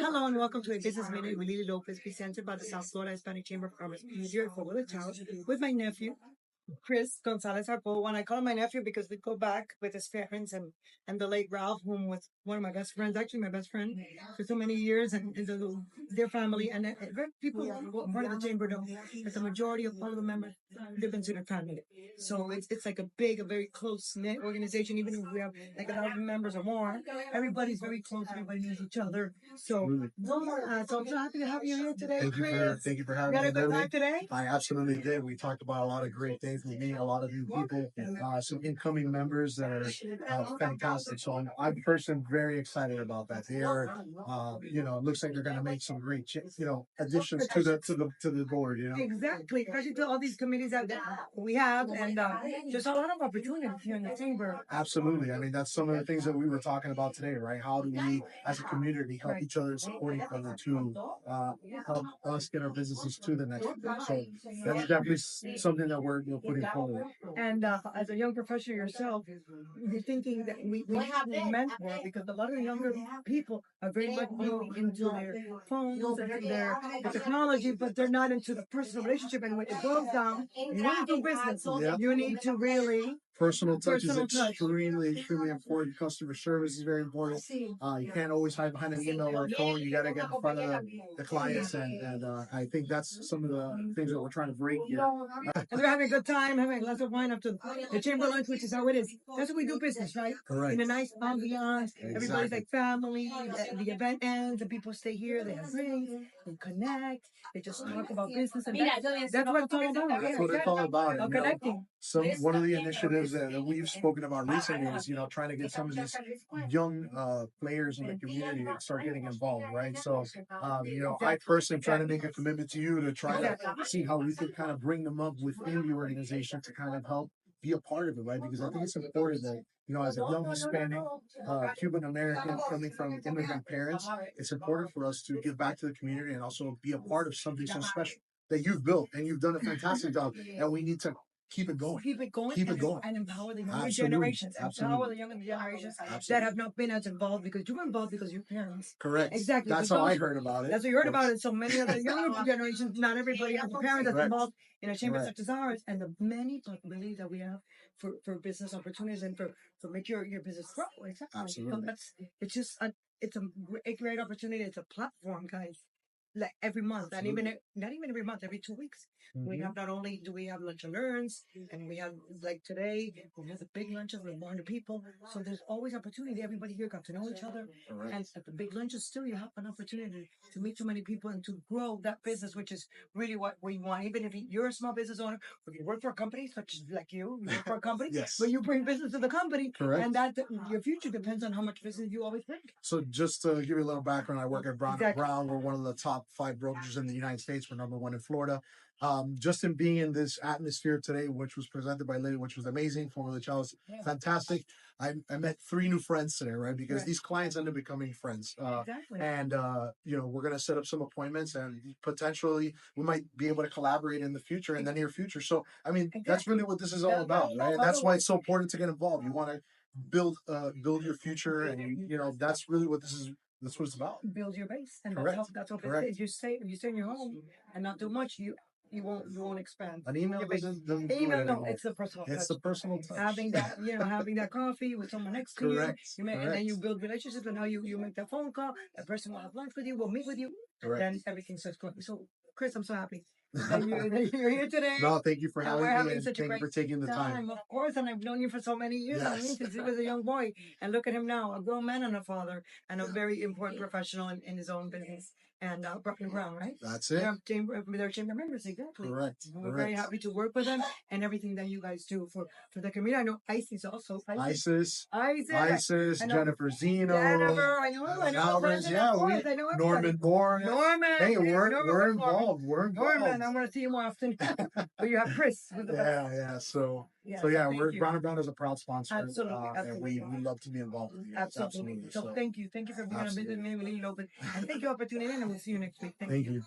Hello and welcome to a business minute with Lily Lopez, presented by the South Florida Hispanic Chamber of Commerce here for Village House with my nephew, Chris Gonzalez-Jacobo. And I call him my nephew because we go back with his parents and the late Ralph, whom was one of my best friends, actually my best friend for so many years, and their family. And people who are part of the chamber know that the majority of all of the members live into their family. So it's like a very close knit organization. Even if we have like 1,000 members or more, everybody's very close. Everybody knows each other. So I'm so happy to have you here today, Chris. Thank you for having You had me, a good Lily. time today? I absolutely did. We talked about a lot of great things. We meet a lot of new people, some incoming members that are fantastic. So I'm personally very excited about that. They are, it looks like they're going to make some great, additions to the board. Exactly, especially to all these committees that we have, and just a lot of opportunities here in the chamber. Absolutely. I mean, that's some of the things that we were talking about today, right? How do we, as a community, help each other and support each other to help us get our businesses to the next level? So that's definitely something that we're putting forward. And as a young professional yourself, you're thinking that we have a mentor because a lot of the younger people are very much new into their phones, into the technology, but they're not into the personal relationship. And when it boils down, you want to do business, you need to really personal touch is extremely important. Customer service is very important. You can't always hide behind an email or a phone. You got to get in front of the clients, and I think that's some of the things that we're trying to bring here. And they're having a good time, having a glass of wine after the chamber lunch, which is how it is. That's what we do business, right? Correct. In a nice ambiance. Everybody's like family. The event ends, and people stay here. They have drinks, they connect, they just talk about business, and that's what it's all about. That's what it's all about. Connecting. So one of the initiatives that we've spoken about recently is, trying to get some of these young players in the community to start getting involved, right? So, I personally am trying to make a commitment to you to try to see how we can kind of bring them up within the organization to kind of help be a part of it, right? Because I think it's important that, as a young Hispanic, Cuban American coming from immigrant parents, it's important for us to give back to the community and also be a part of something so special that you've built, and you've done a fantastic job, and we need to keep it going. Keep it going. Keep it going. And empower the younger generations. Empower the younger generations that have not been as involved because you were involved because your parents. Correct. Exactly. That's how I heard about it. That's what you heard about it. So many of the younger generations, not everybody has a parent that's involved in a chamber such as ours, and the many possibilities that we have for business opportunities and for make your business grow. Exactly. Absolutely. So it's a great opportunity. It's a platform, guys. Like every month, not even every month, every 2 weeks. We have not only do we have lunch and learns, and we have like today we have the big lunches with 100 people. So there's always opportunity. Everybody here got to know each other, and at the big lunches still you have an opportunity to meet so many people and to grow that business, which is really what we want. Even if you're a small business owner, or if you work for a company such as like you work for a company, but you bring business to the company, and that your future depends on how much business you always bring. So just to give you a little background, I work at Brown. We're one of the top 5 brokerages in the United States. We're number 1 in Florida. Just in being in this atmosphere today, which was presented by Lily, which was amazing, formerly Charles, fantastic. I met 3 new friends today, right? Because these clients end up becoming friends. And, we're going to set up some appointments, and potentially we might be able to collaborate in the future, in the near future. So, I mean, that's really what this is all about, right? And that's why it's so important to get involved. You want to build your future, and, that's really what that's what it's about. Build your base, and that's what Correct. it is. You stay in your home and not do much. You won't expand. An email doesn't do it No, it's the personal touch. It's the personal touch. Having that coffee with someone next to you. And then you build relationships, and now you make that phone call. That person will have lunch with you, will meet with you. Then everything starts going. So, Chris, I'm so happy that you're here today. No, thank you for having me, and thank you for taking the time. Of course, and I've known you for so many years. I mean, since he was a young boy. And look at him now, a grown man and a father, and a very important professional in his own business. And Brown, right? That's it. Their chamber members, exactly. Correct. We're very happy to work with them and everything that you guys do for the community. I know Isis also. Isis, Jennifer Zeno, I know. Norman Bourne. Hey, we're involved. Norman, I want to see you more often. But you have Chris. So we're Brown is a proud sponsor. Absolutely. And we love to be involved with you. Absolutely. So thank you for being on a business minute with Lily Lopez, and thank you for tuning in. And we'll see you next week. Thank you.